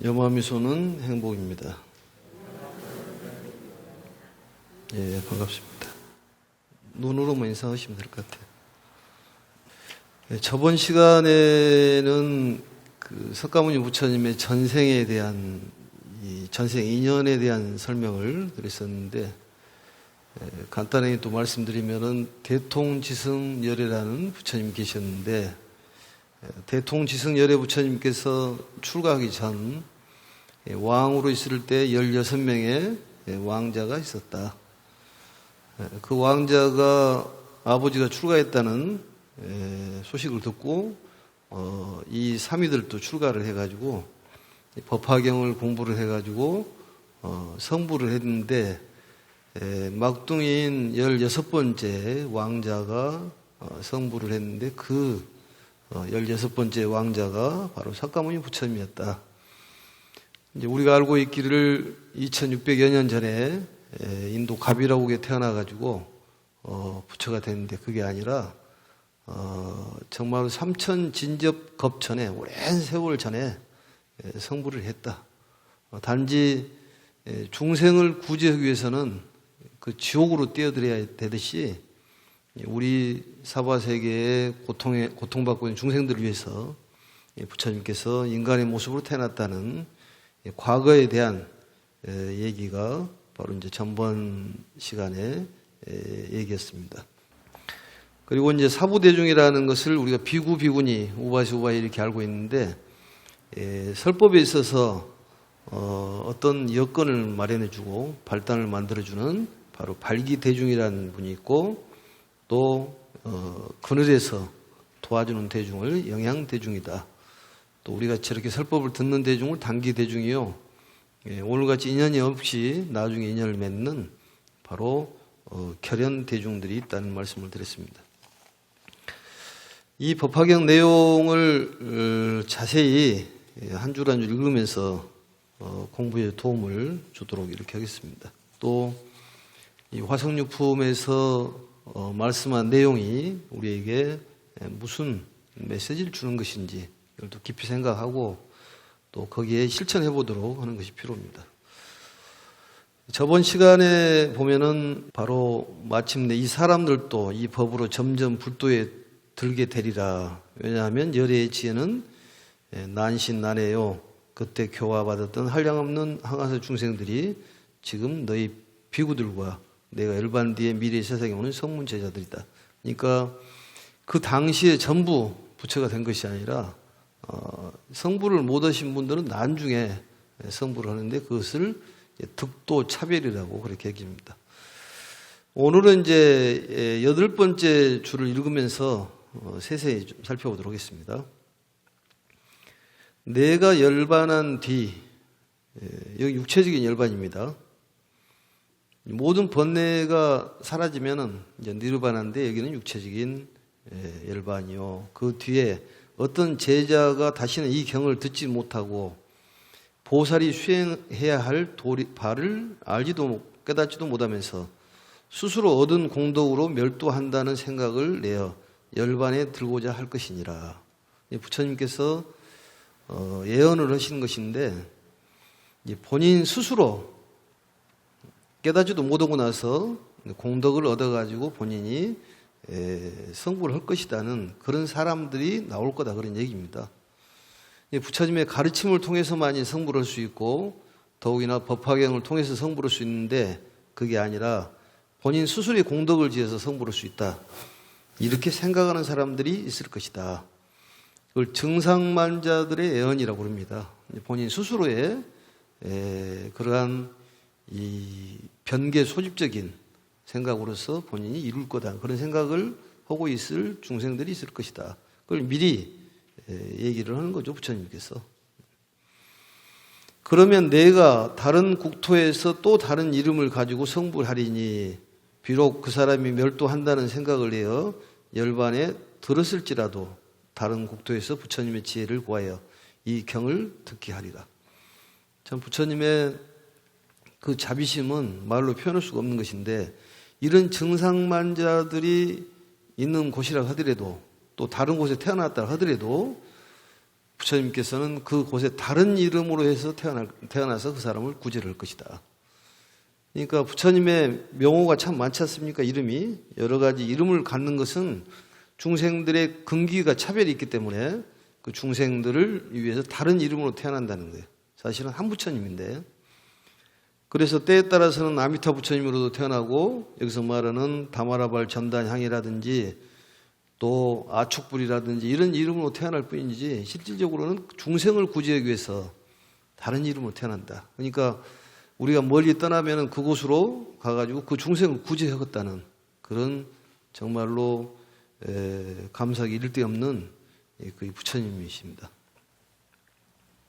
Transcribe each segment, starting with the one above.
염화미소는 행복입니다. 예, 반갑습니다. 눈으로만 인사하시면 될 것 같아요. 예, 저번 시간에는 석가모니 부처님의 전생에 대한, 전생 인연에 대한 설명을 드렸었는데, 간단하게 또 말씀드리면은 대통지승열애라는 부처님 계셨는데, 대통지승열애 부처님께서 출가하기 전 왕으로 있을 때 16명의 왕자가 있었다. 그 왕자가 아버지가 출가했다는 소식을 듣고 이 사미들도 출가를 해가지고 법화경을 공부를 해가지고 성부를 했는데, 막둥이인 16번째 왕자가 성부를 했는데 그 16번째 왕자가 바로 석가모니 부처님이었다. 이제 우리가 알고 있기를 2600여 년 전에 인도 가비라국에 태어나가지고 부처가 됐는데, 그게 아니라 정말 3000 진접 겁전에 오랜 세월 전에 성부를 했다. 단지 중생을 구제하기 위해서는 그 지옥으로 뛰어들어야 되듯이 우리 사바세계의 고통받고 있는 중생들을 위해서 부처님께서 인간의 모습으로 태어났다는 과거에 대한 얘기가 바로 이제 전번 시간에 얘기했습니다. 그리고 이제 사부대중이라는 것을 우리가 비구, 비구니, 우바시, 우바이 이렇게 알고 있는데, 설법에 있어서 어떤 여건을 마련해주고 발단을 만들어주는 바로 발기대중이라는 분이 있고, 또 그늘에서 도와주는 대중을 영양대중이다. 또 우리가 저렇게 설법을 듣는 대중을 단기대중이요, 오늘같이 인연이 없이 나중에 인연을 맺는 바로 결연대중들이 있다는 말씀을 드렸습니다. 이 법화경 내용을 자세히 한 줄 한 줄 읽으면서 공부에 도움을 주도록 이렇게 하겠습니다. 또 이 화성유품에서 말씀한 내용이 우리에게 무슨 메시지를 주는 것인지 이걸 또 깊이 생각하고 또 거기에 실천해 보도록 하는 것이 필요합니다. 저번 시간에 보면은 바로 마침내 이 사람들도 이 법으로 점점 불도에 들게 되리라. 왜냐하면 열애의 지혜는 난신난해요. 그때 교화받았던 한량없는 항아사 중생들이 지금 너희 비구들과 내가 열반 뒤에 미래의 세상에 오는 성문 제자들이다. 그러니까 그 당시에 전부 부처가 된 것이 아니라 성부를 못 하신 분들은 나중에 성부를 하는데 그것을 득도 차별이라고 그렇게 얘기합니다. 오늘은 이제 8번째 줄을 읽으면서 세세히 좀 살펴보도록 하겠습니다. 내가 열반한 뒤, 여기 육체적인 열반입니다. 모든 번뇌가 사라지면은 이제 니르바나인데 여기는 육체적인 열반이요. 그 뒤에 어떤 제자가 다시는 이 경을 듣지 못하고 보살이 수행해야 할 바를 알지도 깨닫지도 못하면서 스스로 얻은 공덕으로 멸도한다는 생각을 내어 열반에 들고자 할 것이니라. 부처님께서 예언을 하신 것인데, 본인 스스로 깨닫지도 못하고 나서 공덕을 얻어가지고 본인이 성불을 할 것이다는 그런 사람들이 나올 거다, 그런 얘기입니다. 부처님의 가르침을 통해서만이 성불을 할 수 있고 더욱이나 법화경을 통해서 성불을 할 수 있는데, 그게 아니라 본인 스스로의 공덕을 지어서 성불을 할 수 있다, 이렇게 생각하는 사람들이 있을 것이다. 그걸 증상만자들의 예언이라고 합니다. 본인 스스로의 그러한 이 변개 소집적인 생각으로서 본인이 이룰 거다, 그런 생각을 하고 있을 중생들이 있을 것이다. 그걸 미리 얘기를 하는 거죠, 부처님께서. 그러면 내가 다른 국토에서 또 다른 이름을 가지고 성불하리니 비록 그 사람이 멸도한다는 생각을 내어 열반에 들었을지라도 다른 국토에서 부처님의 지혜를 구하여 이 경을 듣게 하리라. 참 부처님의 그 자비심은 말로 표현할 수가 없는 것인데, 이런 증상만자들이 있는 곳이라 하더라도, 또 다른 곳에 태어났다 하더라도 부처님께서는 그곳에 다른 이름으로 해서 태어나서 그 사람을 구제할 것이다. 그러니까 부처님의 명호가 참 많지 않습니까? 이름이 여러 가지 이름을 갖는 것은 중생들의 근기가 차별이 있기 때문에 그 중생들을 위해서 다른 이름으로 태어난다는 거예요. 사실은 한 부처님인데, 그래서 때에 따라서는 아미타 부처님으로도 태어나고, 여기서 말하는 다마라발 전단향이라든지 또 아축불이라든지 이런 이름으로 태어날 뿐이지 실질적으로는 중생을 구제하기 위해서 다른 이름으로 태어난다. 그러니까 우리가 멀리 떠나면 그곳으로 가가지고 그 중생을 구제하겠다는 그런 정말로 감사하기 이를 데 없는 그 부처님이십니다.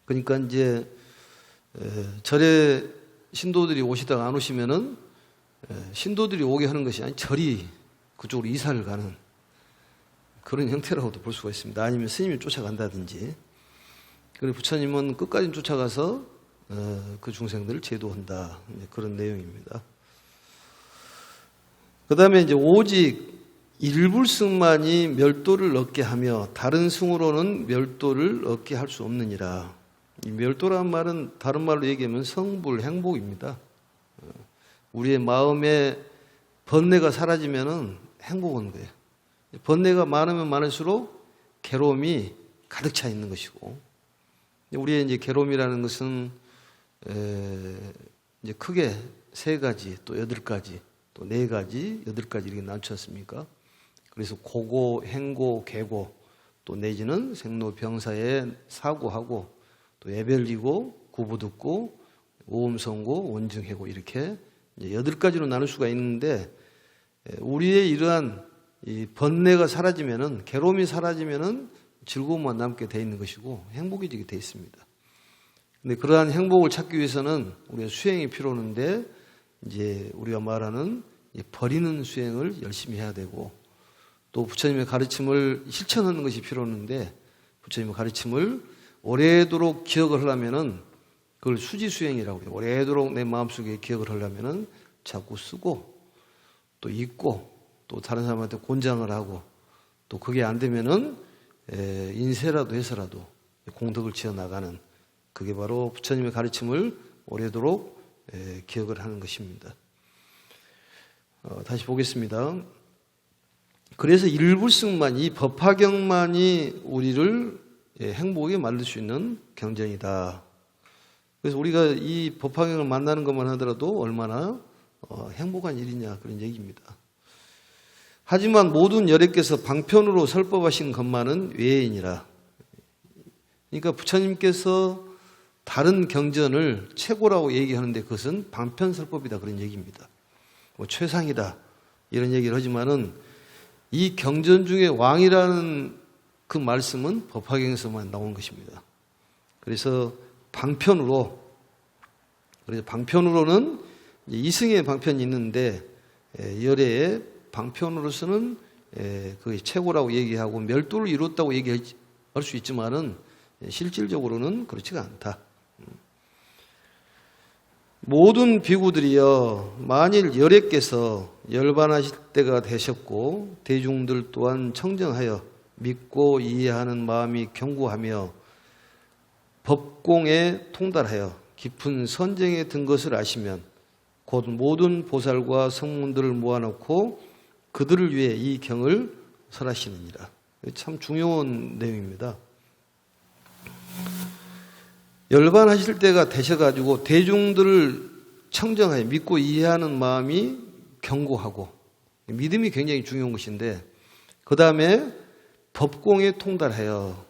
그러니까 이제 절에 신도들이 오시다가 안 오시면은 신도들이 오게 하는 것이 아니 절이 그쪽으로 이사를 가는 그런 형태라고도 볼 수가 있습니다. 아니면 스님이 쫓아간다든지. 그리고 부처님은 끝까지 쫓아가서 그 중생들을 제도한다. 그런 내용입니다. 그 다음에 이제 오직 일불승만이 멸도를 얻게 하며 다른 승으로는 멸도를 얻게 할 수 없느니라. 이 멸도란 말은 다른 말로 얘기하면 성불, 행복입니다. 우리의 마음에 번뇌가 사라지면은 행복한 거예요. 번뇌가 많으면 많을수록 괴로움이 가득 차 있는 것이고, 우리의 이제 괴로움이라는 것은 이제 크게 3가지, 또 8가지, 또 4가지, 8가지 이렇게 나누지 않습니까? 그래서 고고, 행고, 계고, 또 내지는 생로병사에 사고하고, 또 예별리고, 구부듣고, 오음성고, 원증해고 이렇게 이제 8가지로 나눌 수가 있는데, 우리의 이러한 이 번뇌가 사라지면은, 괴로움이 사라지면은 즐거움만 남게 돼 있는 것이고 행복해지게 돼 있습니다. 근데 그러한 행복을 찾기 위해서는 우리가 수행이 필요한데, 이제 우리가 말하는 버리는 수행을 열심히 해야 되고, 또 부처님의 가르침을 실천하는 것이 필요한데, 부처님의 가르침을 오래도록 기억을 하려면은 그걸 수지수행이라고 해요. 오래도록 내 마음속에 기억을 하려면은 자꾸 쓰고 또 읽고 또 다른 사람한테 권장을 하고, 또 그게 안 되면은 인쇄라도 해서라도 공덕을 지어 나가는, 그게 바로 부처님의 가르침을 오래도록 기억을 하는 것입니다. 다시 보겠습니다. 그래서 일불승만, 이 법화경만이 우리를 행복에 만들 수 있는 경전이다. 그래서 우리가 이 법화경을 만나는 것만 하더라도 얼마나 행복한 일이냐, 그런 얘기입니다. 하지만 모든 열애께서 방편으로 설법하신 것만은 외인이라. 그러니까 부처님께서 다른 경전을 최고라고 얘기하는데 그것은 방편설법이다, 그런 얘기입니다. 뭐 최상이다 이런 얘기를 하지만은 이 경전 중에 왕이라는 그 말씀은 법화경에서만 나온 것입니다. 그래서 방편으로는 이승의 방편이 있는데 열애의 방편으로서는 그게 최고라고 얘기하고 멸도를 이뤘다고 얘기할 수 있지만은 실질적으로는 그렇지가 않다. 모든 비구들이여, 만일 열애께서 열반하실 때가 되셨고 대중들 또한 청정하여 믿고 이해하는 마음이 견고하며 법공에 통달하여 깊은 선정에 든 것을 아시면 곧 모든 보살과 성문들을 모아놓고 그들을 위해 이 경을 설하시느니라. 참 중요한 내용입니다. 열반하실 때가 되셔가지고 대중들을 청정하여 믿고 이해하는 마음이 견고하고, 믿음이 굉장히 중요한 것인데, 그 다음에 법공에 통달하여,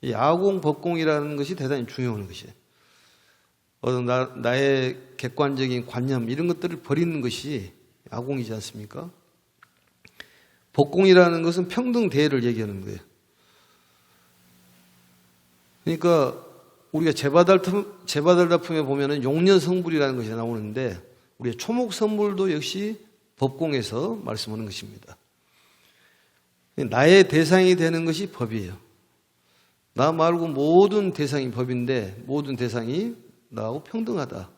이 아공 법공이라는 것이 대단히 중요한 것이에요. 나의 객관적인 관념 이런 것들을 버리는 것이 아공이지 않습니까? 법공이라는 것은 평등 대해를 얘기하는 거예요. 그러니까 우리가 제바달다품에 보면은 용년성불이라는 것이 나오는데, 우리의 초목선불도 역시 법공에서 말씀하는 것입니다. 나의 대상이 되는 것이 법이에요. 나 말고 모든 대상이 법인데 모든 대상이 나하고 평등하다.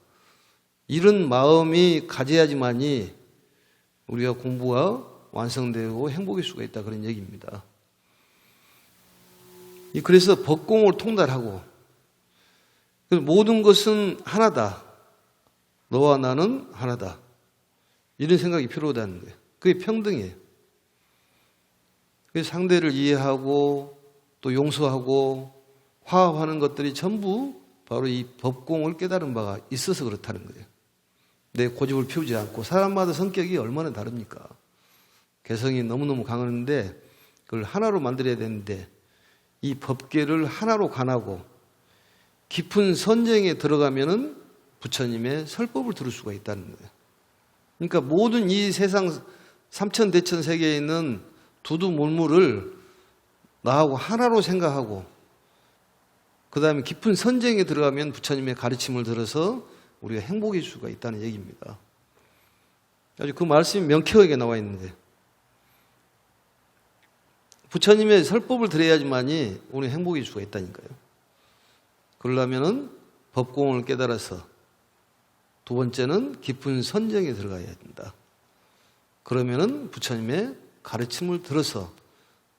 이런 마음이 가져야지만이 우리가 공부가 완성되고 행복일 수가 있다, 그런 얘기입니다. 그래서 법공을 통달하고 모든 것은 하나다. 너와 나는 하나다. 이런 생각이 필요하다는 거예요. 그게 평등이에요. 그래서 상대를 이해하고 또 용서하고 화합하는 것들이 전부 바로 이 법공을 깨달은 바가 있어서 그렇다는 거예요. 내 고집을 피우지 않고 사람마다 성격이 얼마나 다릅니까? 개성이 너무너무 강한데 그걸 하나로 만들어야 되는데 이 법계를 하나로 관하고 깊은 선정에 들어가면은 부처님의 설법을 들을 수가 있다는 거예요. 그러니까 모든 이 세상 삼천대천 세계에 있는 두두물물을 나하고 하나로 생각하고 그 다음에 깊은 선정에 들어가면 부처님의 가르침을 들어서 우리가 행복해질 수가 있다는 얘기입니다. 아주 그 말씀이 명쾌하게 나와 있는 거예요. 부처님의 설법을 들어야지만이 우리 행복해질 수가 있다니까요. 그러려면은 법공을 깨달아서 두 번째는 깊은 선정에 들어가야 된다. 그러면은 부처님의 가르침을 들어서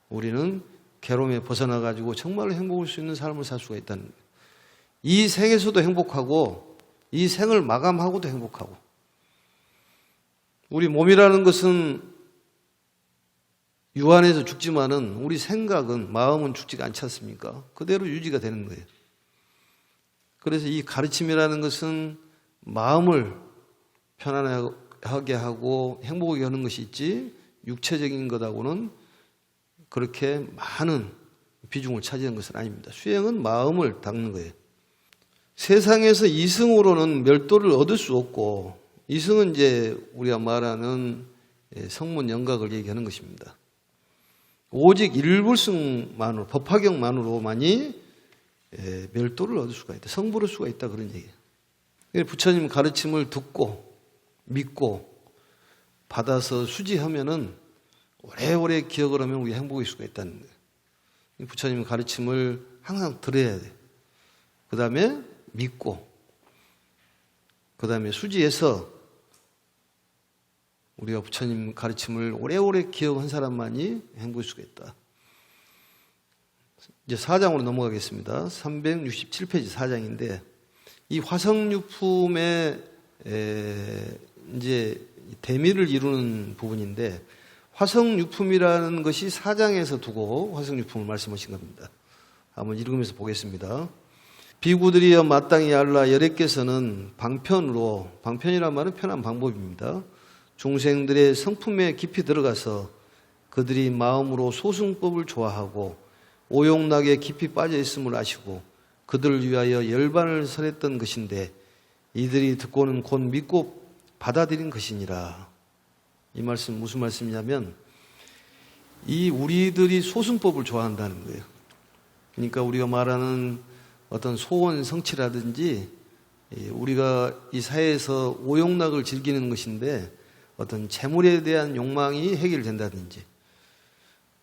우리는 괴로움에 벗어나 가지고 정말로 행복할 수 있는 삶을 살 수가 있다는 거예요. 이 생에서도 행복하고 이 생을 마감하고도 행복하고 우리 몸이라는 것은 유한해서 죽지만은 우리 생각은 마음은 죽지가 않지 않습니까? 그대로 유지가 되는 거예요. 그래서 이 가르침이라는 것은 마음을 편안하게 하고 행복하게 하는 것이 있지 육체적인 것하고는 그렇게 많은 비중을 차지하는 것은 아닙니다. 수행은 마음을 닦는 거예요. 세상에서 이승으로는 멸도를 얻을 수 없고 이승은 이제 우리가 말하는 성문 영각을 얘기하는 것입니다. 오직 일불승만으로 법화경만으로만이 멸도를 얻을 수가 있다. 성불할 수가 있다 그런 얘기예요. 부처님 가르침을 듣고 믿고 받아서 수지하면은 오래오래 기억을 하면 우리 행복할 수가 있다는 거예요. 부처님 가르침을 항상 들어야 돼요. 그 다음에 믿고 그 다음에 수지해서 우리가 부처님 가르침을 오래오래 기억한 사람만이 행복할 수가 있다. 이제 4장으로 넘어가겠습니다. 367페이지 4장인데 이 화성유품의 이제 대미를 이루는 부분인데 화성유품이라는 것이 4장에서 두고 화성유품을 말씀하신 겁니다. 한번 읽으면서 보겠습니다. 비구들이여 마땅히 알라 여래께서는 방편으로 방편이란 말은 편한 방법입니다. 중생들의 성품에 깊이 들어가서 그들이 마음으로 소승법을 좋아하고 오용락에 깊이 빠져 있음을 아시고 그들을 위하여 열반을 설했던 것인데 이들이 듣고는 곧 믿고 받아들인 것이니라. 이 말씀 무슨 말씀이냐면 이 우리들이 소승법을 좋아한다는 거예요. 그러니까 우리가 말하는 어떤 소원 성취라든지 우리가 이 사회에서 오용락을 즐기는 것인데 어떤 재물에 대한 욕망이 해결된다든지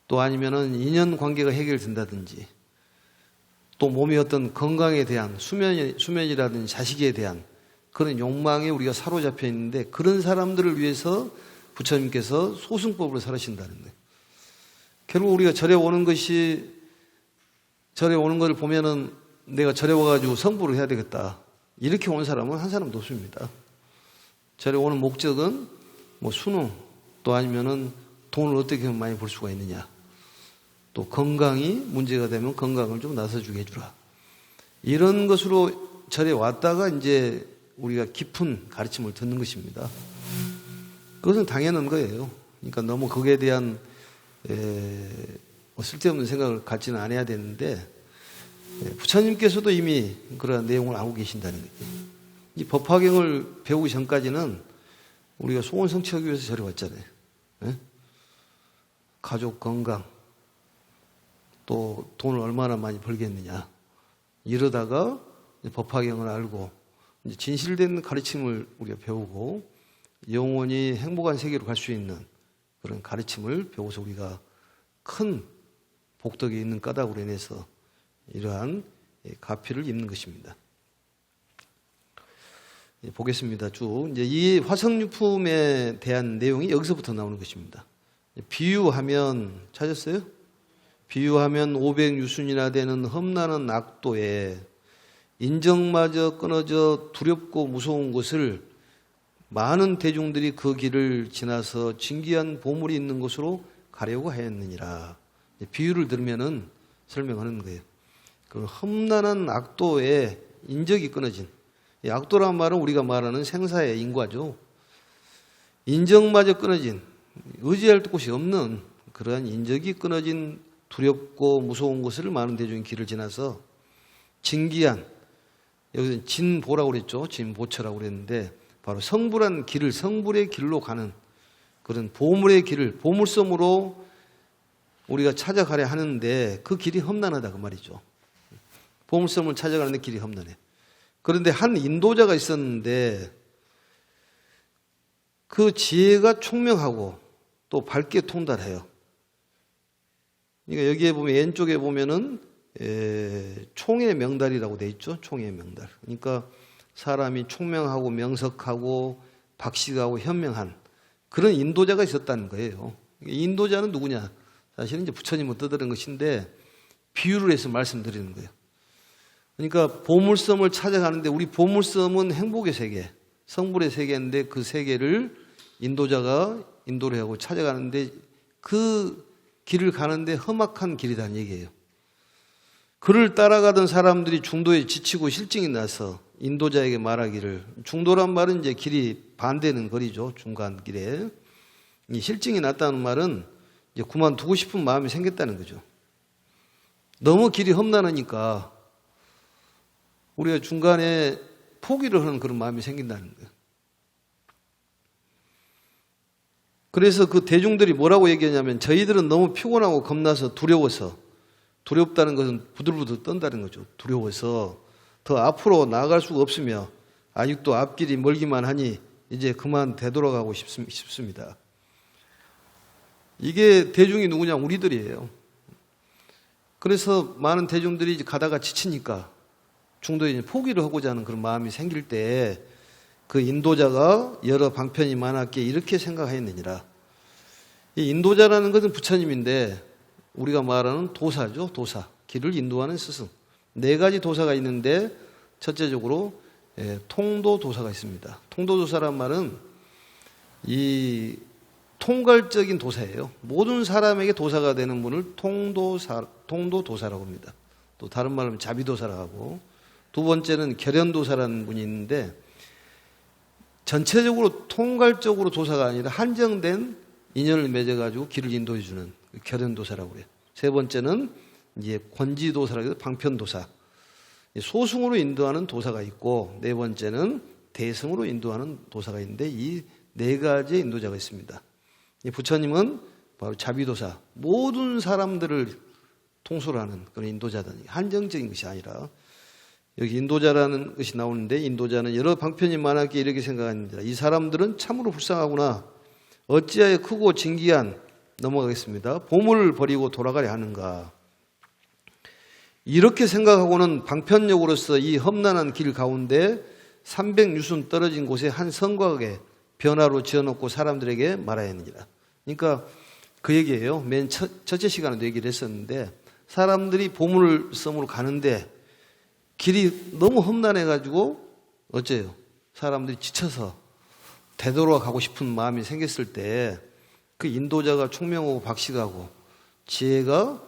또 아니면은 인연 관계가 해결된다든지 또 몸의 어떤 건강에 대한 수면이라든지 자식에 대한 그런 욕망에 우리가 사로잡혀 있는데 그런 사람들을 위해서 부처님께서 소승법으로 살으신다는 거예요. 결국 우리가 절에 오는 것이 절에 오는 것을 보면은 내가 절에 와가지고 성불을 해야 되겠다. 이렇게 온 사람은 한 사람도 없습니다. 절에 오는 목적은 뭐 수능 또 아니면은 돈을 어떻게 많이 벌 수가 있느냐. 또 건강이 문제가 되면 건강을 좀 나서주게 해주라. 이런 것으로 절에 왔다가 이제 우리가 깊은 가르침을 듣는 것입니다. 그것은 당연한 거예요. 그러니까 너무 거기에 대한 쓸데없는 생각을 갖지는 않아야 되는데 부처님께서도 이미 그런 내용을 알고 계신다는 거죠. 이 법화경을 배우기 전까지는 우리가 소원 성취하기 위해서 절에 왔잖아요. 네? 가족 건강 또 돈을 얼마나 많이 벌겠느냐 이러다가 법화경을 알고 이제 진실된 가르침을 우리가 배우고 영원히 행복한 세계로 갈 수 있는 그런 가르침을 배워서 우리가 큰 복덕이 있는 까닭으로 인해서 이러한 가피를 입는 것입니다. 보겠습니다. 쭉 이제 이 화성유품에 대한 내용이 여기서부터 나오는 것입니다. 비유하면 찾았어요? 비유하면 500유순이나 되는 험난한 악도에 인정마저 끊어져 두렵고 무서운 곳을 많은 대중들이 그 길을 지나서 진귀한 보물이 있는 곳으로 가려고 하였느니라. 비유를 들으면은 설명하는 거예요. 그 험난한 악도에 인적이 끊어진, 이 악도란 말은 우리가 말하는 생사의 인과죠. 인정마저 끊어진, 의지할 곳이 없는 그러한 인적이 끊어진 두렵고 무서운 곳을 많은 대중이 길을 지나서 진귀한, 여기서 진보라고 그랬죠. 진보처라고 그랬는데 바로 성불한 길을, 성불의 길로 가는 그런 보물의 길을, 보물섬으로 우리가 찾아가려 하는데 그 길이 험난하다 그 말이죠. 보물섬을 찾아가는데 길이 험난해. 그런데 한 인도자가 있었는데 그 지혜가 총명하고 또 밝게 통달해요. 그러니까 여기에 보면 왼쪽에 보면은 총의 명달이라고 돼 있죠. 총의 명달. 그러니까 사람이 총명하고 명석하고 박식하고 현명한 그런 인도자가 있었다는 거예요. 인도자는 누구냐? 사실은 이제 부처님을 떠드는 것인데 비유를 해서 말씀드리는 거예요. 그러니까 보물섬을 찾아가는데 우리 보물섬은 행복의 세계, 성불의 세계인데 그 세계를 인도자가 인도를 하고 찾아가는데 그 길을 가는데 험악한 길이라는 얘기예요. 그를 따라가던 사람들이 중도에 지치고 실증이 나서 인도자에게 말하기를, 중도란 말은 이제 길이 반대는 거리죠. 중간 길에. 이 실증이 났다는 말은 이제 그만두고 싶은 마음이 생겼다는 거죠. 너무 길이 험난하니까 우리가 중간에 포기를 하는 그런 마음이 생긴다는 거예요. 그래서 그 대중들이 뭐라고 얘기하냐면 저희들은 너무 피곤하고 겁나서 두려워서, 두렵다는 것은 부들부들 떤다는 거죠. 두려워서 더 앞으로 나아갈 수가 없으며 아직도 앞길이 멀기만 하니 이제 그만 되돌아가고 싶습니다. 이게 대중이 누구냐? 우리들이에요. 그래서 많은 대중들이 이제 가다가 지치니까 중도에 이제 포기를 하고자 하는 그런 마음이 생길 때 그 인도자가 여러 방편이 많았기에 이렇게 생각하였느니라. 이 인도자라는 것은 부처님인데 우리가 말하는 도사죠. 도사. 길을 인도하는 스승. 4가지 도사가 있는데 첫째적으로 통도도사가 있습니다. 통도도사란 말은 이 통괄적인 도사예요. 모든 사람에게 도사가 되는 분을 통도도사라고 합니다. 또 다른 말로 하면 자비도사라고 하고, 두 번째는 결연도사라는 분이 있는데 전체적으로 통괄적으로 도사가 아니라 한정된 인연을 맺어가지고 길을 인도해주는 결연도사라고 해요. 세 번째는 이제 권지도사라고 해서 방편도사. 소승으로 인도하는 도사가 있고, 네 번째는 대승으로 인도하는 도사가 있는데 이 4가지의 인도자가 있습니다. 부처님은 바로 자비도사, 모든 사람들을 통솔 하는 그런 인도자다. 한정적인 것이 아니라 여기 인도자라는 것이 나오는데 인도자는 여러 방편이 많았기에 이렇게 생각합니다. 이 사람들은 참으로 불쌍하구나. 어찌하여 크고 진귀한, 넘어가겠습니다. 보물을 버리고 돌아가려 하는가. 이렇게 생각하고는 방편력으로서 이 험난한 길 가운데 300유순 떨어진 곳에 한 성곽에 변화로 지어놓고 사람들에게 말하였느니라. 그러니까 그 얘기예요. 맨 첫째 시간에도 얘기를 했었는데 사람들이 보물섬으로 가는데 길이 너무 험난해가지고 어째요? 사람들이 지쳐서 되돌아가고 싶은 마음이 생겼을 때 그 인도자가 총명하고 박식하고 지혜가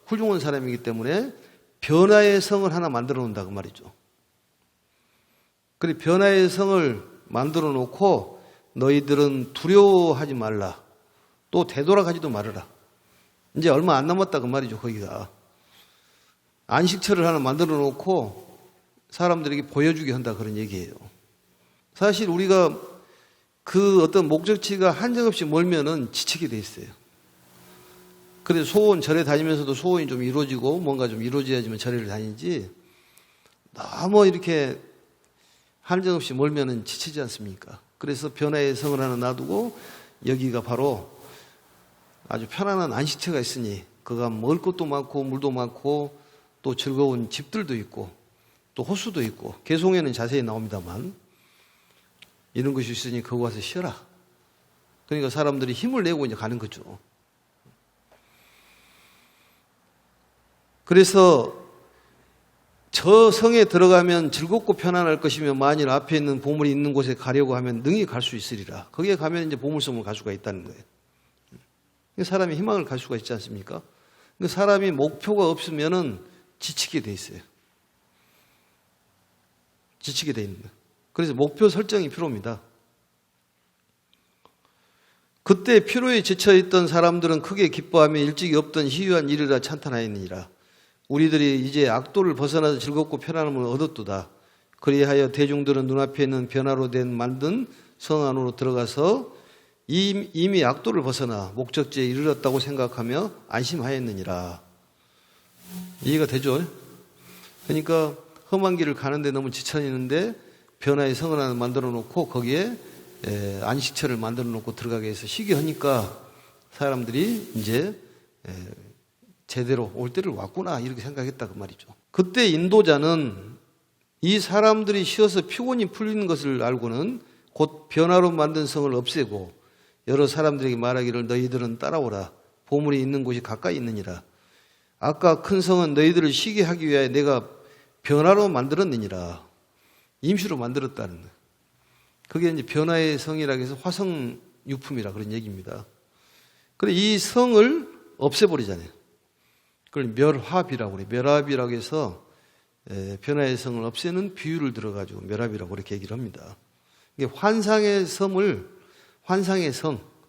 훌륭한 사람이기 때문에 변화의 성을 하나 만들어 놓는다 그 말이죠. 그래 변화의 성을 만들어 놓고 너희들은 두려워하지 말라. 또 되돌아가지도 말아라. 이제 얼마 안 남았다 그 말이죠. 거기가. 안식처를 하나 만들어 놓고 사람들에게 보여주게 한다 그런 얘기예요. 사실 우리가 그 어떤 목적지가 한정없이 멀면은 지치게 돼 있어요. 그래서 소원 절에 다니면서도 소원이 좀 이루어지고 뭔가 좀 이루어져야지만 절에를 다니지 너무 이렇게 한정없이 멀면은 지치지 않습니까? 그래서 변화의 성을 하나 놔두고 여기가 바로 아주 편안한 안식처가 있으니 그가 먹을 것도 많고 물도 많고 또 즐거운 집들도 있고 또 호수도 있고 개송에는 자세히 나옵니다만 이런 것이 있으니 거기 와서 쉬어라. 그러니까 사람들이 힘을 내고 이제 가는 거죠. 그래서 저 성에 들어가면 즐겁고 편안할 것이며 만일 앞에 있는 보물이 있는 곳에 가려고 하면 능히 갈 수 있으리라. 거기에 가면 이제 보물섬을 갈 수가 있다는 거예요. 사람이 희망을 갈 수가 있지 않습니까? 사람이 목표가 없으면은 지치게 돼 있어요. 지치게 돼 있는 거예요. 그래서 목표 설정이 필요합니다. 그때 피로에 지쳐있던 사람들은 크게 기뻐하며 일찍이 없던 희유한 일이라 찬탄하였느니라. 우리들이 이제 악도를 벗어나서 즐겁고 편안함을 얻었도다. 그리하여 대중들은 눈앞에 있는 변화로 된 만든 성 안으로 들어가서 이미 악도를 벗어나 목적지에 이르렀다고 생각하며 안심하였느니라. 이해가 되죠? 그러니까 험한 길을 가는데 너무 지쳐있는데 변화의 성을 하나 만들어 놓고 거기에 안식처를 만들어 놓고 들어가게 해서 쉬게 하니까 사람들이 이제 제대로 올 때를 왔구나 이렇게 생각했다 그 말이죠. 그때 인도자는 이 사람들이 쉬어서 피곤이 풀리는 것을 알고는 곧 변화로 만든 성을 없애고 여러 사람들에게 말하기를 너희들은 따라오라. 보물이 있는 곳이 가까이 있느니라. 아까 큰 성은 너희들을 쉬게 하기 위하여 내가 변화로 만들었느니라. 임시로 만들었다는 거예요. 그게 이제 변화의 성이라고 해서 화성유품이라 그런 얘기입니다. 그런데 이 성을 없애버리잖아요. 그걸 멸합이라고 그래요. 멸합이라고 해서 변화의 성을 없애는 비유를 들어가지고 멸합이라고 그렇게 얘기를 합니다. 이게 환상의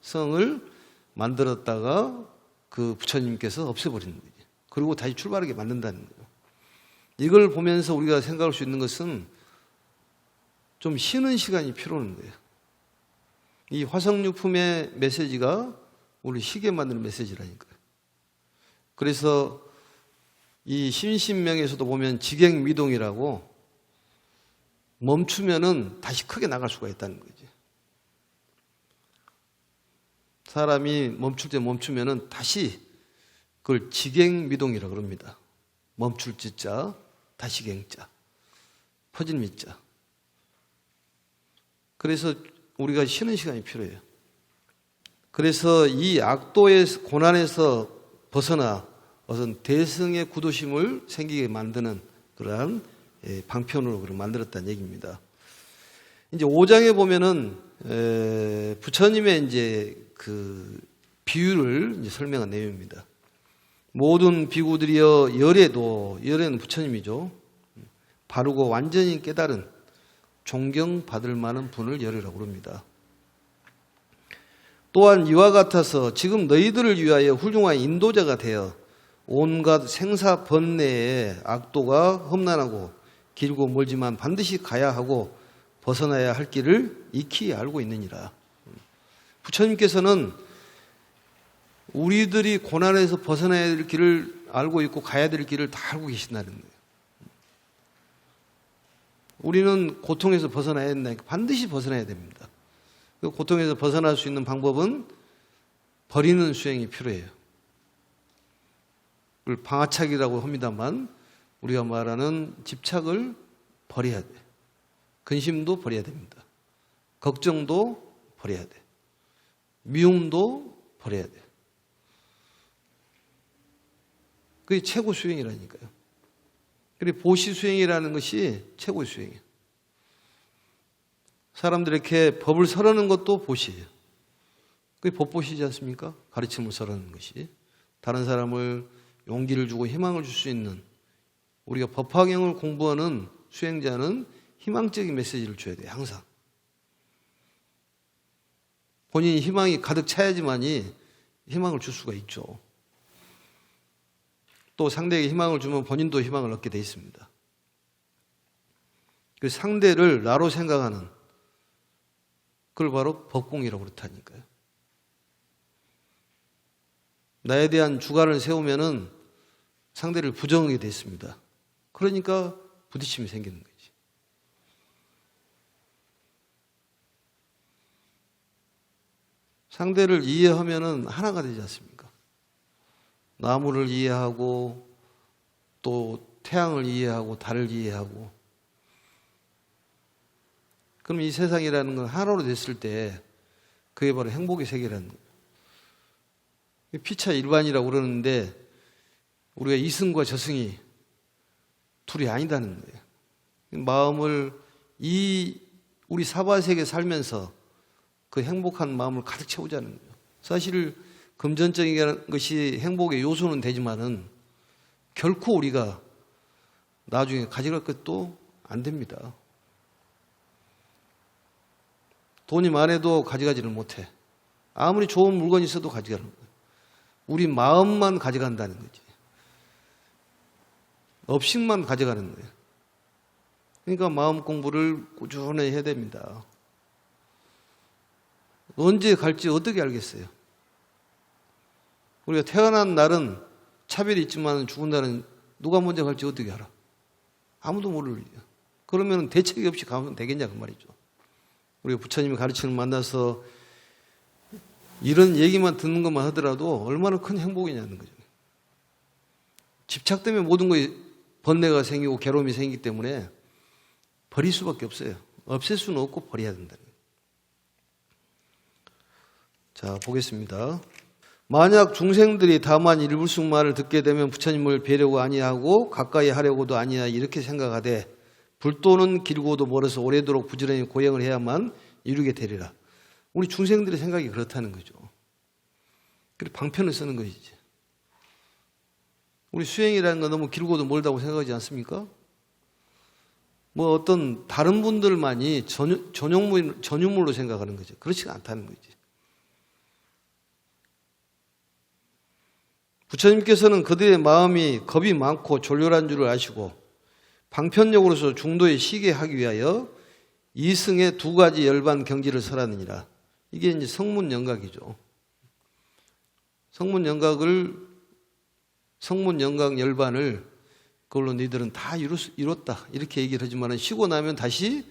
성을 만들었다가 그 부처님께서 없애버리는 거죠. 그리고 다시 출발하게 만든다는 거예요. 이걸 보면서 우리가 생각할 수 있는 것은 좀 쉬는 시간이 필요한 거예요. 이 화성유품의 메시지가 우리 쉬게 만드는 메시지라니까요. 그래서 이 신신명에서도 보면 직행미동이라고 멈추면은 다시 크게 나갈 수가 있다는 거지. 사람이 멈출 때 멈추면은 다시 그걸 직행미동이라고 그럽니다. 멈출 지자, 다시 갱자, 퍼질 미자. 그래서 우리가 쉬는 시간이 필요해요. 그래서 이 악도의 고난에서 벗어나 어떤 대승의 구도심을 생기게 만드는 그러한 방편으로 만들었다는 얘기입니다. 이제 5장에 보면은 부처님의 이제 그 비유를 이제 설명한 내용입니다. 모든 비구들이여 열애는 부처님이죠. 바르고 완전히 깨달은 존경받을 만한 분을 열애라고 합니다. 또한 이와 같아서 지금 너희들을 위하여 훌륭한 인도자가 되어 온갖 생사 번뇌의 악도가 험난하고 길고 멀지만 반드시 가야 하고 벗어나야 할 길을 익히 알고 있느니라. 부처님께서는 우리들이 고난에서 벗어나야 될 길을 알고 있고 가야 될 길을 다 알고 계신다는 거예요. 우리는 고통에서 벗어나야 된다니까 반드시 벗어나야 됩니다. 그 고통에서 벗어날 수 있는 방법은 버리는 수행이 필요해요. 그걸 방아착이라고 합니다만 우리가 말하는 집착을 버려야 돼. 근심도 버려야 됩니다. 걱정도 버려야 돼. 미움도 버려야 돼. 그게 최고 수행이라니까요. 그리고 보시 수행이라는 것이 최고의 수행이에요. 사람들에게 법을 설하는 것도 보시예요. 그게 법보시지 않습니까? 가르침을 설하는 것이. 다른 사람을 용기를 주고 희망을 줄 수 있는 우리가 법화경을 공부하는 수행자는 희망적인 메시지를 줘야 돼요. 항상. 본인이 희망이 가득 차야지만이 희망을 줄 수가 있죠. 또 상대에게 희망을 주면 본인도 희망을 얻게 돼 있습니다. 그 상대를 나로 생각하는 그걸 바로 법공이라고 그렇다니까요. 나에 대한 주관을 세우면은 상대를 부정하게 돼 있습니다. 그러니까 부딪힘이 생기는 거지. 상대를 이해하면은 하나가 되지 않습니까? 나무를 이해하고 또 태양을 이해하고 달을 이해하고 그럼 이 세상이라는 건 하나로 됐을 때 그게 바로 행복의 세계라는 거예요. 피차 일반이라고 그러는데 우리가 이승과 저승이 둘이 아니다는 거예요. 마음을 우리 사바세계 살면서 그 행복한 마음을 가득 채우자는 거예요. 사실 금전적인 것이 행복의 요소는 되지만은 결코 우리가 나중에 가져갈 것도 안 됩니다. 돈이 많아도 가져가지를 못해. 아무리 좋은 물건이 있어도 가져가는 거예요. 우리 마음만 가져간다는 거지. 업식만 가져가는 거예요. 그러니까 마음 공부를 꾸준히 해야 됩니다. 언제 갈지 어떻게 알겠어요? 우리가 태어난 날은 차별이 있지만 죽은 날은 누가 먼저 갈지 어떻게 알아? 아무도 모를 일이야. 그러면 대책이 없이 가면 되겠냐 그 말이죠. 우리가 부처님이 가르치는 만나서 이런 얘기만 듣는 것만 하더라도 얼마나 큰 행복이냐는 거죠. 집착 때문에 모든 것이 번뇌가 생기고 괴로움이 생기기 때문에 버릴 수밖에 없어요. 없앨 수는 없고 버려야 된다는 거예요. 자, 보겠습니다. 만약 중생들이 다만 일불승말을 듣게 되면 부처님을 뵈려고 아니하고 가까이 하려고도 아니하 이렇게 생각하되 불도는 길고도 멀어서 오래도록 부지런히 고행을 해야만 이루게 되리라. 우리 중생들의 생각이 그렇다는 거죠. 그래서 방편을 쓰는 것이지. 우리 수행이라는 건 너무 길고도 멀다고 생각하지 않습니까? 뭐 어떤 다른 분들만이 전유물로 생각하는 거죠. 그렇지가 않다는 거지. 부처님께서는 그들의 마음이 겁이 많고 졸렬한 줄을 아시고 방편력으로서 중도에 쉬게 하기 위하여 이승의 두 가지 열반 경지를 설하느니라. 이게 이제 성문영각이죠. 성문영각 열반을 그걸로 너희들은 다 이뤘다. 이렇게 얘기를 하지만 쉬고 나면 다시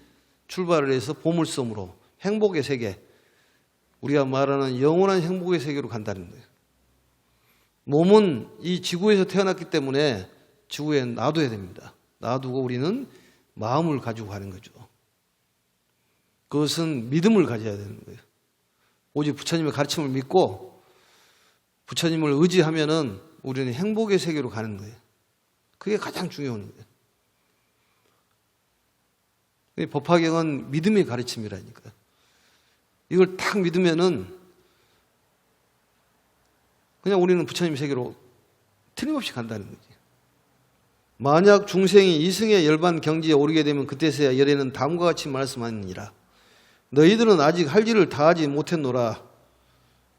출발을 해서 보물섬으로 행복의 세계, 우리가 말하는 영원한 행복의 세계로 간다는 거예요. 몸은 이 지구에서 태어났기 때문에 지구에 놔둬야 됩니다. 놔두고 우리는 마음을 가지고 가는 거죠. 그것은 믿음을 가져야 되는 거예요. 오직 부처님의 가르침을 믿고 부처님을 의지하면은 우리는 행복의 세계로 가는 거예요. 그게 가장 중요한 거예요. 법화경은 믿음의 가르침이라니까요. 이걸 딱 믿으면은 그냥 우리는 부처님 세계로 틀림없이 간다는 거지. 만약 중생이 이승의 열반 경지에 오르게 되면 그때서야 열애는 다음과 같이 말씀하느니라. 너희들은 아직 할 일을 다하지 못했노라.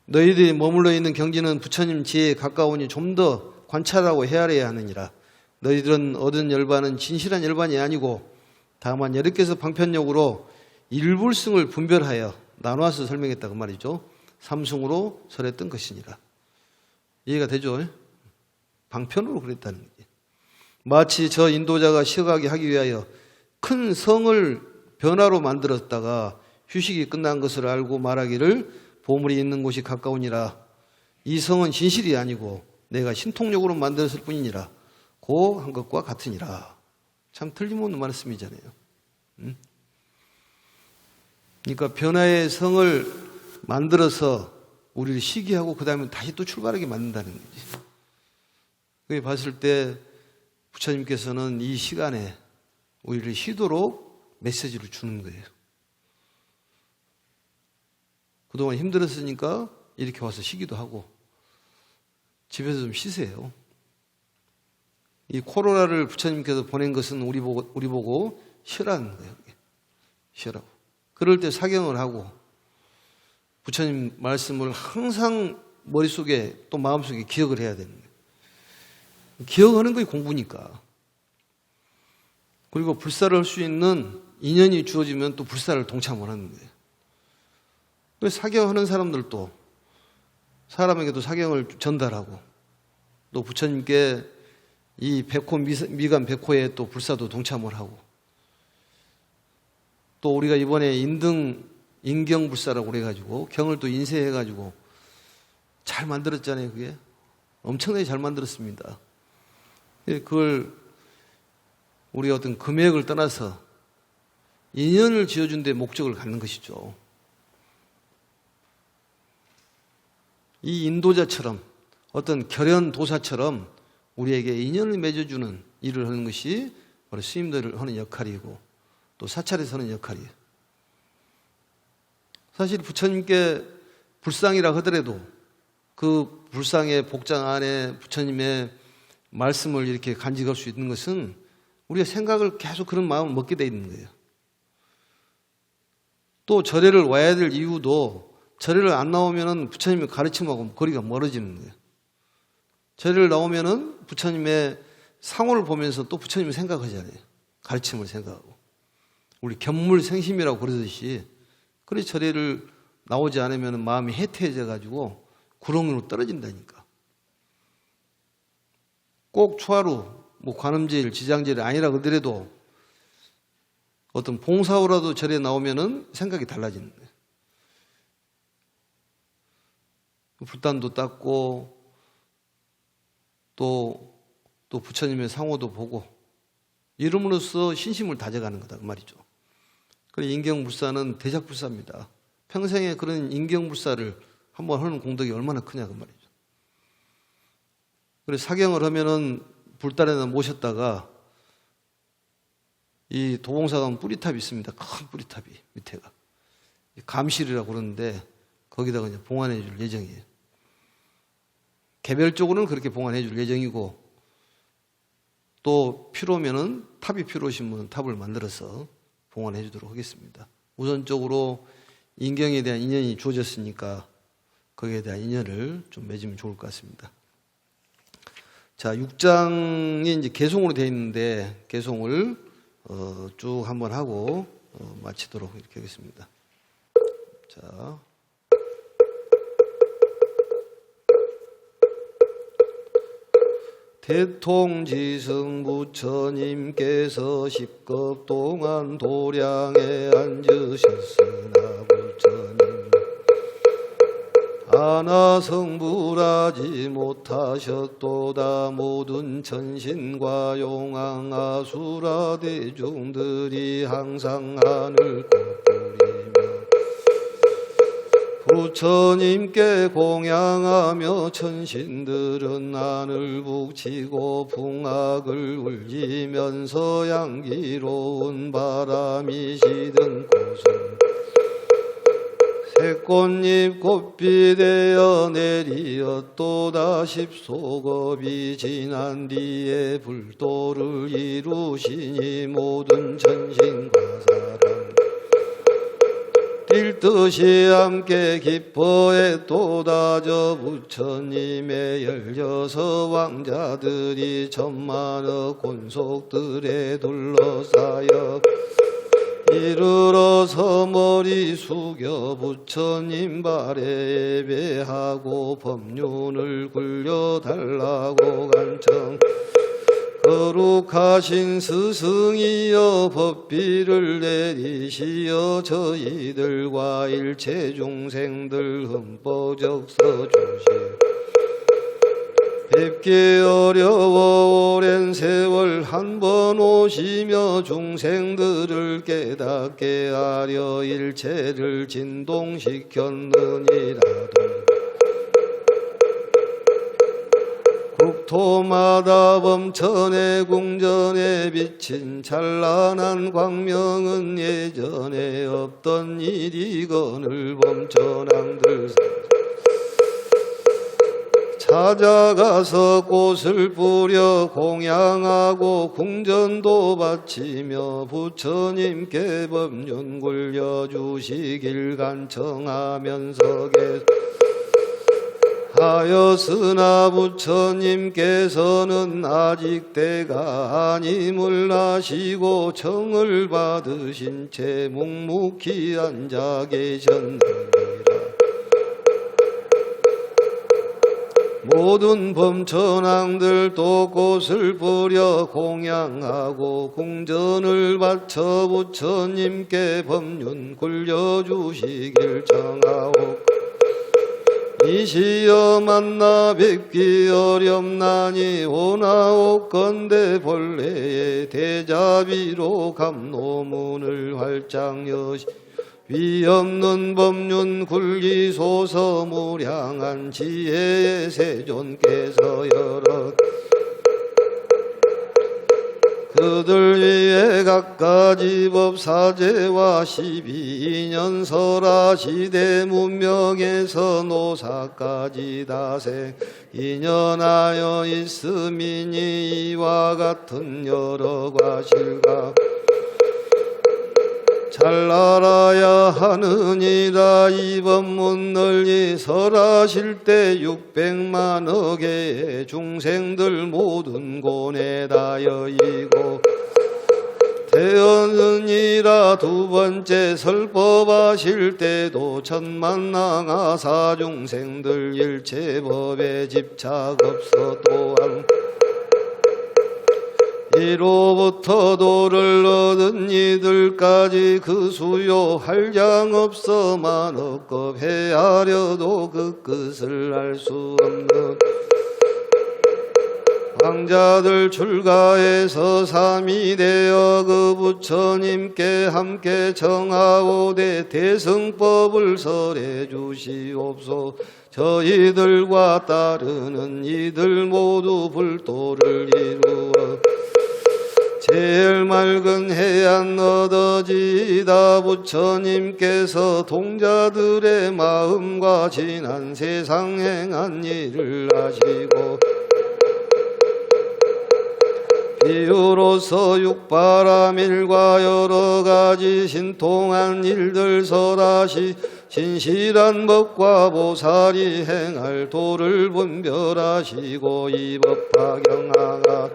너희들이 머물러 있는 경지는 부처님 지혜에 가까우니 좀 더 관찰하고 헤아려야 하느니라. 너희들은 얻은 열반은 진실한 열반이 아니고 다만 여러께서 방편력으로 일불승을 분별하여 나눠서 설명했다 그 말이죠. 삼승으로 설했던 것이니라. 이해가 되죠? 방편으로 그랬다는 거지. 마치 저 인도자가 쉬어가게 하기 위하여 큰 성을 변화로 만들었다가 휴식이 끝난 것을 알고 말하기를 보물이 있는 곳이 가까우니라. 이 성은 진실이 아니고 내가 신통력으로 만들었을 뿐이니라. 고 한 것과 같으니라. 참 틀림없는 말씀이잖아요. 그러니까 변화의 성을 만들어서 우리를 쉬게 하고 그 다음에 다시 또 출발하게 만든다는 거지. 그게 봤을 때 부처님께서는 이 시간에 우리를 쉬도록 메시지를 주는 거예요. 그동안 힘들었으니까 이렇게 와서 쉬기도 하고 집에서 좀 쉬세요. 이 코로나를 부처님께서 보낸 것은 우리 보고 쉬라는 거예요. 쉬라고. 그럴 때 사경을 하고 부처님 말씀을 항상 머릿속에 또 마음속에 기억을 해야 되는 거예요. 기억하는 것이 공부니까. 그리고 불사를 할 수 있는 인연이 주어지면 또 불사를 동참을 하는 거예요. 그래서 사경하는 사람들도 사람에게도 사경을 전달하고 또 부처님께 이 백호 미간 백호에 또 불사도 동참을 하고 또 우리가 이번에 인경불사라고 그래가지고 경을 또 인쇄해가지고 잘 만들었잖아요. 그게 엄청나게 잘 만들었습니다. 그걸 우리가 어떤 금액을 떠나서 인연을 지어준 데 목적을 갖는 것이죠. 이 인도자처럼 어떤 결연도사처럼 우리에게 인연을 맺어주는 일을 하는 것이 바로 스님들을 하는 역할이고 또 사찰에서 하는 역할이에요. 사실 부처님께 불상이라 하더라도 그 불상의 복장 안에 부처님의 말씀을 이렇게 간직할 수 있는 것은 우리가 생각을 계속 그런 마음을 먹게 돼 있는 거예요. 또 절에를 와야 될 이유도 절에를 안 나오면은 부처님의 가르침하고 거리가 멀어지는 거예요. 절에를 나오면은 부처님의 상호를 보면서 또 부처님을 생각하잖아요. 가르침을 생각하고. 우리 견물생심이라고 그러듯이 그래서 절에를 나오지 않으면 마음이 해태해져 가지고 구렁이로 떨어진다니까. 꼭 초하루, 관음제일, 지장제일 아니라 그러더라도 어떤 봉사후라도 절에 나오면은 생각이 달라지는 거예요. 불단도 닦고 또 부처님의 상호도 보고 이름으로써 신심을 다져가는 거다 그 말이죠. 그래서 인경불사는 대작불사입니다. 평생에 그런 인경불사를 한번 하는 공덕이 얼마나 크냐 그 말이죠. 그래서 사경을 하면은 불단에다 모셨다가 이 도봉사관 뿌리탑이 있습니다. 큰 뿌리탑이 밑에가 감실이라고 그러는데 거기다가 이제 봉안해 줄 예정이에요. 개별적으로는 그렇게 봉안해 줄 예정이고 또 필요하면은 탑이 필요하신 분은 탑을 만들어서 봉안해 주도록 하겠습니다. 우선적으로 인경에 대한 인연이 주어졌으니까 거기에 대한 인연을 좀 맺으면 좋을 것 같습니다. 자, 6장이 이제 개송으로 되어 있는데 개송을 쭉 한번 하고 마치도록 이렇게 하겠습니다. 자. 대통지승 부처님께서 10급 동안 도량에 앉으셨으나 부처님 하나 성불하지 못하셨도다. 모든 천신과 용왕 아수라 대중들이 항상 하늘 꽃뿌리며 부처님께 공양하며 천신들은 하늘 북치고 풍악을 울리면서 향기로운 바람이 시든 곳은 새꽃잎 꽃비 되어 내리었도다. 십소겁이 지난 뒤에 불도를 이루시니 모든 천신과 사람 뛸 듯이 함께 기뻐했도다. 저 부처님의 16 왕자들이 천만억 곤속들에 둘러싸여 이르러서 머리 숙여 부처님 발에 예배하고 법륜을 굴려달라고 간청. 거룩하신 스승이여 법비를 내리시어 저희들과 일체 중생들 흠뻑 적서 주시. 뵙기 어려워 오랜 세월 한 번 오시며 중생들을 깨닫게 하려 일체를 진동시켰느니라도 국토마다 범천의 궁전에 비친 찬란한 광명은 예전에 없던 일이거늘 범천왕들 찾아가서 꽃을 뿌려 공양하고 궁전도 바치며 부처님께 법륜 굴려주시길 간청하면서 하였으나 부처님께서는 아직 때가 아님을 아시고 청을 받으신 채 묵묵히 앉아 계셨느니라. 모든 범천왕들도 꽃을 뿌려 공양하고 궁전을 바쳐 부처님께 법륜 굴려주시길 청하옵. 이시여 만나 뵙기 어렵나니 오나옵건대 본래의 대자비로 감노문을 활짝 여시 위없는 법륜 굴리소서. 무량한 지혜의 세존께서 여러 그들 위에 갖가지 법사제와 12년 설화시대 문명에서 노사까지 다생 인연하여 있음이니 이와 같은 여러 과실과 잘 알아야 하느니라. 이 법문 널리 설하실 때 600만억의 중생들 모든 고뇌 다여이고 태어느니라. 두 번째 설법하실 때도 천만낭하사 중생들 일체법에 집착 없어 또한 이로부터 도를 얻은 이들까지 그 수요 할장 없어 만억급 헤아려도 그 끝을 알 수 없는 왕자들 출가해서 삼이 되어 그 부처님께 함께 청하오되 대승법을 설해 주시옵소. 저희들과 따르는 이들 모두 불도를 이루어 제일 맑은 해안 얻어지다. 부처님께서 동자들의 마음과 지난 세상 행한 일을 아시고 비유로서 육바라밀과 여러 가지 신통한 일들 설하시 신실한 법과 보살이 행할 도를 분별하시고 이 법화경하가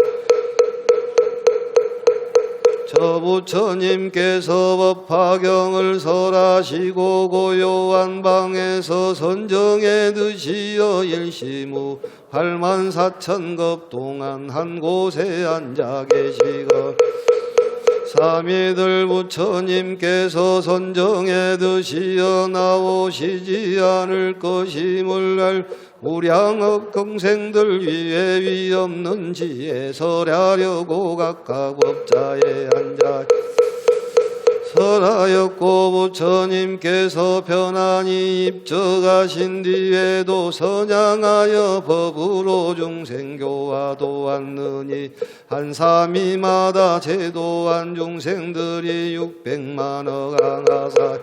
저 부처님께서 법화경을 설하시고 고요한 방에서 선정에 드시어 일시무 84,000겁 동안 한 곳에 앉아 계시거 삼위들 부처님께서 선정에 드시어 나오시지 않을 것임을 알 무량억 경생들 위에 위 없는 지에 설하려고 각각 법자에 앉아 설하였고 부처님께서 편안히 입적하신 뒤에도 선양하여 법으로 중생교화 도왔느니 한 삼위마다 제도한 중생들이 600만억 항하사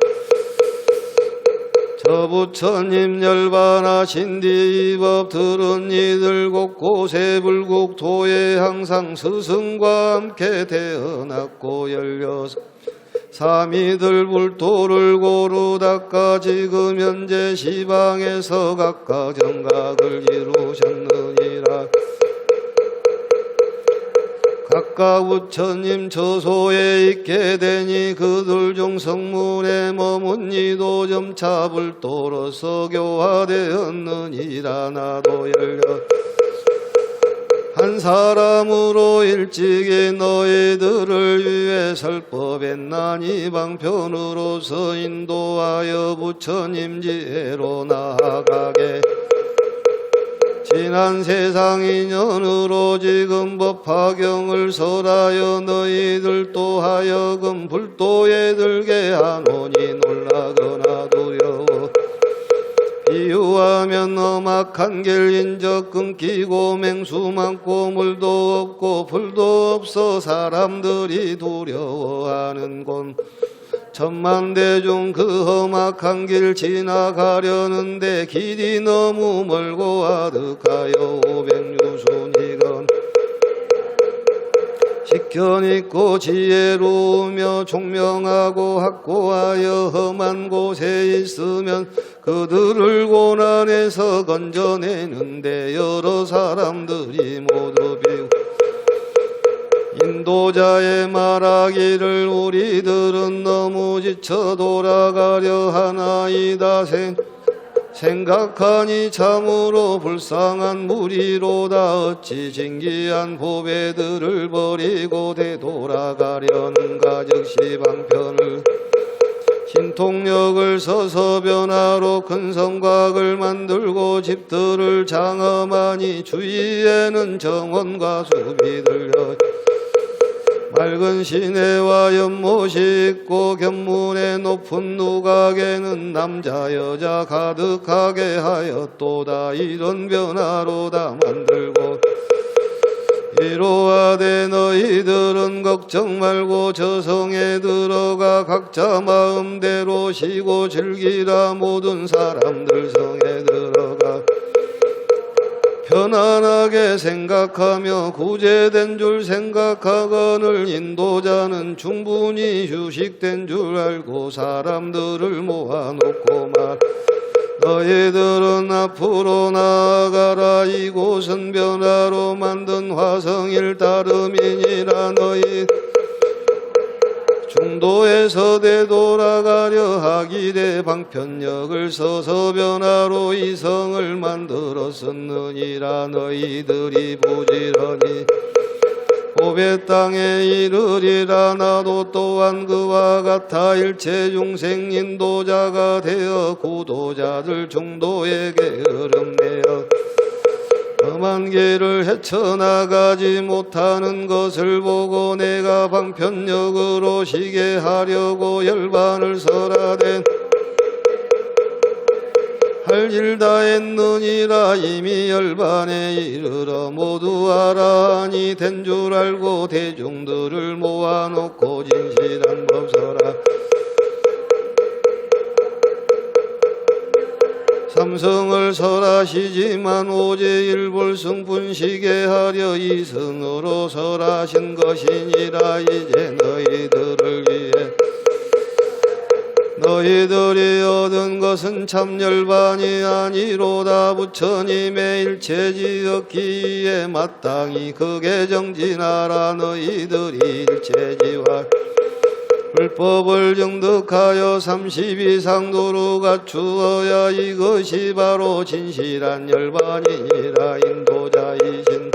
저 부처님 열반하신 뒤 이 법 들은 이들 곳곳에 불국토에 항상 스승과 함께 태어났고 열려서 삼위들 불도를 고루 닦아 지금 현재 시방에서 각각 정각을 이루셨느니라. 각각 부처님 처소에 있게 되니 그들 중 성문에 머문 이도 점차 불도로서 교화되었느니라. 나도 열려 한 사람으로 일찍이 너희들을 위해 설법했나니 방편으로서 인도하여 부처님 지혜로 나아가게 지난 세상 인연으로 지금 법화경을 설하여 너희들 또 하여금 불도에 들게 하노니 놀라거나 두려워 비유하면 험악한 길 인적 끊기고 맹수 많고 물도 없고 불도 없어 사람들이 두려워하는 곳 천만대중 그 험악한 길 지나가려는데 길이 너무 멀고 아득하여 500유순이건 식견있고 지혜로우며 총명하고 확고하여 험한 곳에 있으면 그들을 고난에서 건져내는데 여러 사람들이 모두 비우 인도자의 말하기를 우리들은 너무 지쳐 돌아가려 하나이다. 생각하니 참으로 불쌍한 무리로다. 어찌 진기한 보배들을 버리고 되돌아가려는가. 즉시 방편을 신통력을 써서 변화로 큰 성곽을 만들고 집들을 장엄하니 주위에는 정원과 숲이 들려 맑은 시내와 연못이 있고 견문의 높은 누각에는 남자 여자 가득하게 하였도다. 이런 변화로 다 만들고 이로하되 너희들은 걱정 말고 저성에 들어가 각자 마음대로 쉬고 즐기라. 모든 사람들 성에 들어가 편안하게 생각하며 구제된 줄 생각하거늘 인도자는 충분히 휴식된 줄 알고 사람들을 모아놓고 말 너희들은 앞으로 나아가라. 이곳은 변화로 만든 화성일 따름이니라. 너희 중도에서 되돌아가려 하기래 방편역을 서서 변화로 이성을 만들었었느니라. 너희들이 부지런히 고배 땅에 이르리라. 나도 또한 그와 같아 일체 중생 인도자가 되어 구도자들 중도에게 흐름내어 험한 길을 헤쳐나가지 못하는 것을 보고 내가 방편역으로 쉬게 하려고 열반을 설하되 할 일 다 했느니라. 이미 열반에 이르러 모두 알아니 된 줄 알고 대중들을 모아놓고 진실한 법 설하 삼성을 설하시지만 오제 일불승 분식에 하려 이승으로 설하신 것이니라. 이제 너희들을 위해 너희들이 얻은 것은 참 열반이 아니로다. 부처님의 일체지었기에 마땅히 극에 정진하라. 너희들이 일체지와 불법을 정득하여 30 이상 도로 갖추어야 이것이 바로 진실한 열반이니라. 인도자이신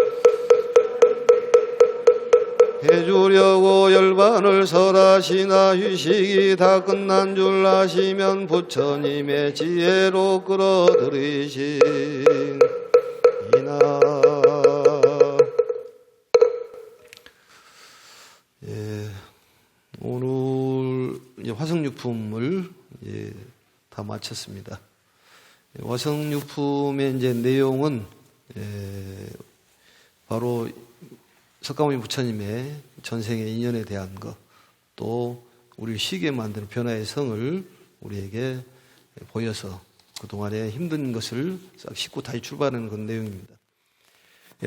해주려고 열반을 설하시나 휴식이 다 끝난 줄 아시면 부처님의 지혜로 끌어들이시나. 오늘 화성유품을 다 마쳤습니다. 화성유품의 이제 내용은 바로 석가모니 부처님의 전생의 인연에 대한 것, 또 우리 쉬게 만드는 변화의 성을 우리에게 보여서 그동안에 힘든 것을 싹 씻고 다시 출발하는 그런 내용입니다.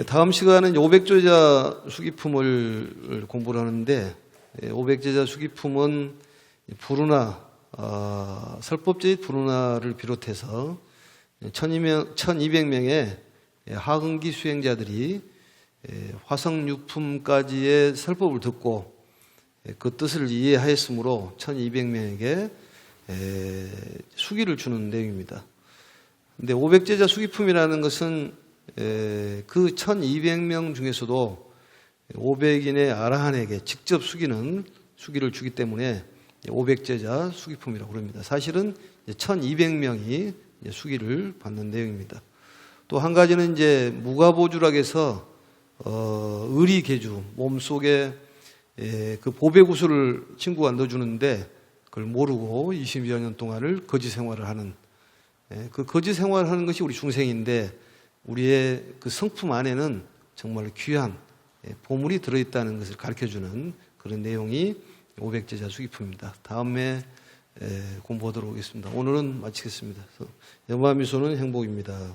다음 시간은 500제자 수기품을 공부를 하는데 500제자 수기품은 부르나, 설법제의 부르나를 비롯해서 1200명의 하흥기 수행자들이 화성유품까지의 설법을 듣고 그 뜻을 이해하였으므로 1200명에게 수기를 주는 내용입니다. 근데 500제자 수기품이라는 것은 그 1200명 중에서도 500인의 아라한에게 직접 수기를 주기 때문에 500제자 수기품이라고 그럽니다. 사실은 1200명이 수기를 받는 내용입니다. 또 한 가지는 이제 무가보주락에서 의리개주, 몸속에 그 보배구슬을 친구가 넣어주는데 그걸 모르고 20여 년 동안을 거지 생활을 하는, 그 거지 생활을 하는 것이 우리 중생인데 우리의 그 성품 안에는 정말 귀한 보물이 들어있다는 것을 가르쳐주는 그런 내용이 500제자 수기품입니다. 다음에 공부하도록 하겠습니다. 오늘은 마치겠습니다. 연마미소는 행복입니다.